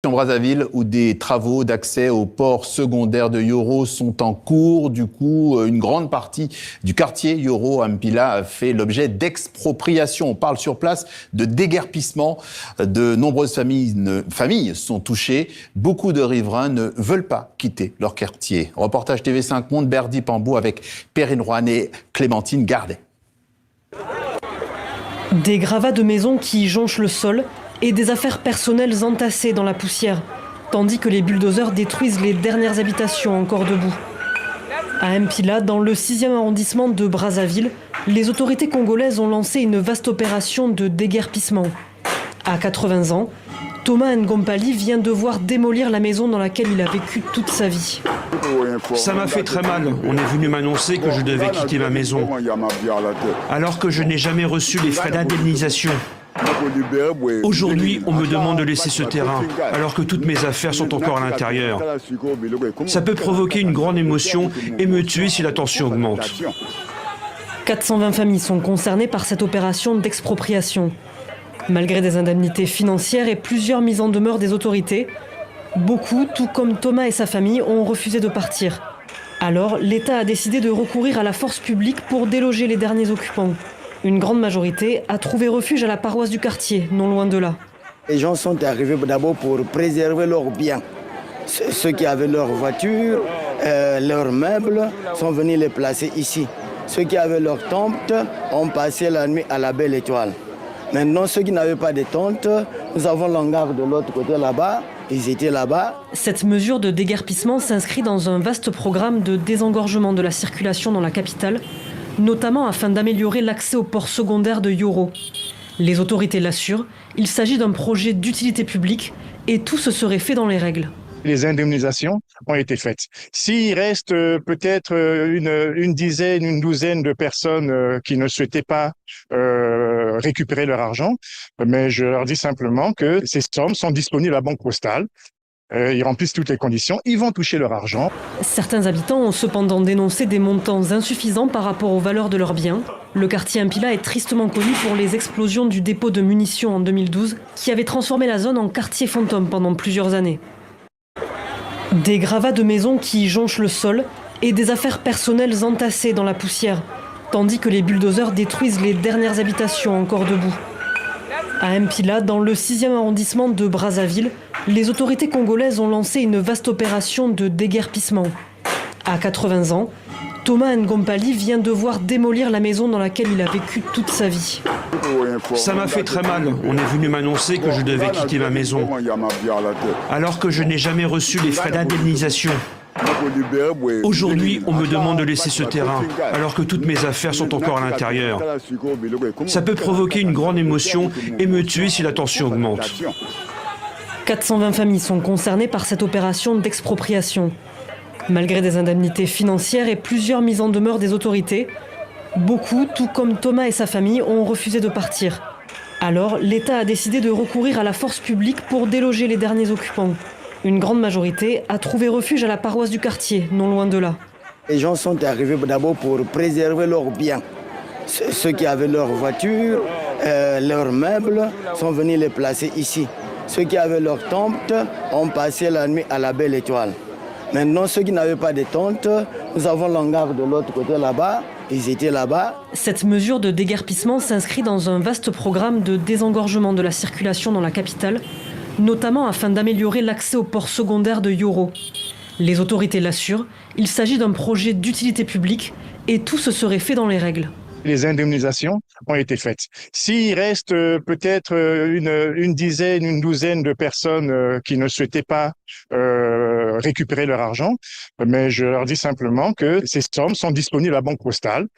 En Brazzaville, où des travaux d'accès au port secondaire de Yoro sont en cours. Du coup, une grande partie du quartier Yoro à Mpila a fait l'objet d'expropriation. On parle sur place de déguerpissement. De nombreuses familles sont touchées. Beaucoup de riverains ne veulent pas quitter leur quartier. Reportage TV5 Monde, Berdi Pambou avec Perrine Rouen et Clémentine Gardet. Des gravats de maisons qui jonchent le sol et des affaires personnelles entassées dans la poussière, tandis que les bulldozers détruisent les dernières habitations encore debout. À Mpila, dans le 6e arrondissement de Brazzaville, les autorités congolaises ont lancé une vaste opération de déguerpissement. À 80 ans, Thomas Ngompali vient de voir démolir la maison dans laquelle il a vécu toute sa vie. Ça m'a fait très mal. On est venu m'annoncer que je devais quitter ma maison, alors que je n'ai jamais reçu les frais d'indemnisation. Aujourd'hui, on me demande de laisser ce terrain, alors que toutes mes affaires sont encore à l'intérieur. Ça peut provoquer une grande émotion et me tuer si la tension augmente. 420 familles sont concernées par cette opération d'expropriation. Malgré des indemnités financières et plusieurs mises en demeure des autorités, beaucoup, tout comme Thomas et sa famille, ont refusé de partir. Alors, l'État a décidé de recourir à la force publique pour déloger les derniers occupants. Une grande majorité a trouvé refuge à la paroisse du quartier, non loin de là. Les gens sont arrivés d'abord pour préserver leurs biens. Ceux qui avaient leurs voitures, leurs meubles, sont venus les placer ici. Ceux qui avaient leurs tentes ont passé la nuit à la Belle Étoile. Maintenant, ceux qui n'avaient pas de tentes, nous avons l'hangar de l'autre côté là-bas. Ils étaient là-bas. Cette mesure de déguerpissement s'inscrit dans un vaste programme de désengorgement de la circulation dans la capitale, notamment afin d'améliorer l'accès au port secondaire de Yoro. Les autorités l'assurent, il s'agit d'un projet d'utilité publique et tout se serait fait dans les règles. Les indemnisations ont été faites. S'il reste peut-être une dizaine, une douzaine de personnes qui ne souhaitaient pas récupérer leur argent, mais je leur dis simplement que ces sommes sont disponibles à la Banque Postale. Ils remplissent toutes les conditions, ils vont toucher leur argent. Certains habitants ont cependant dénoncé des montants insuffisants par rapport aux valeurs de leurs biens. Le quartier Mpila est tristement connu pour les explosions du dépôt de munitions en 2012 qui avait transformé la zone en quartier fantôme pendant plusieurs années. Des gravats de maisons qui jonchent le sol et des affaires personnelles entassées dans la poussière, tandis que les bulldozers détruisent les dernières habitations encore debout. À Mpila, dans le 6e arrondissement de Brazzaville, les autorités congolaises ont lancé une vaste opération de déguerpissement. À 80 ans, Thomas Ngompali vient de voir démolir la maison dans laquelle il a vécu toute sa vie. Ça m'a fait très mal. On est venu m'annoncer que je devais quitter ma maison, alors que je n'ai jamais reçu les frais d'indemnisation. Aujourd'hui, on me demande de laisser ce terrain, alors que toutes mes affaires sont encore à l'intérieur. Ça peut provoquer une grande émotion et me tuer si la tension augmente. 420 familles sont concernées par cette opération d'expropriation. Malgré des indemnités financières et plusieurs mises en demeure des autorités, beaucoup, tout comme Thomas et sa famille, ont refusé de partir. Alors, l'État a décidé de recourir à la force publique pour déloger les derniers occupants. Une grande majorité a trouvé refuge à la paroisse du quartier, non loin de là. Les gens sont arrivés d'abord pour préserver leurs biens. Ceux qui avaient leurs voitures, leurs meubles, sont venus les placer ici. Ceux qui avaient leurs tentes ont passé la nuit à la Belle Étoile. Maintenant, ceux qui n'avaient pas de tentes, nous avons l'hangar de l'autre côté là-bas. Ils étaient là-bas. Cette mesure de déguerpissement s'inscrit dans un vaste programme de désengorgement de la circulation dans la capitale, notamment afin d'améliorer l'accès au port secondaire de Yoro. Les autorités l'assurent, il s'agit d'un projet d'utilité publique et tout se serait fait dans les règles. Les indemnisations ont été faites. S'il reste peut-être une dizaine, une douzaine de personnes qui ne souhaitaient pas récupérer leur argent, mais je leur dis simplement que ces sommes sont disponibles à la Banque Postale.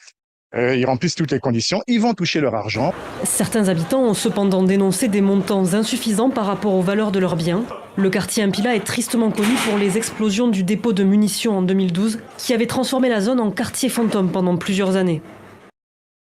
Ils remplissent toutes les conditions, ils vont toucher leur argent. Certains habitants ont cependant dénoncé des montants insuffisants par rapport aux valeurs de leurs biens. Le quartier Mpila est tristement connu pour les explosions du dépôt de munitions en 2012 qui avait transformé la zone en quartier fantôme pendant plusieurs années.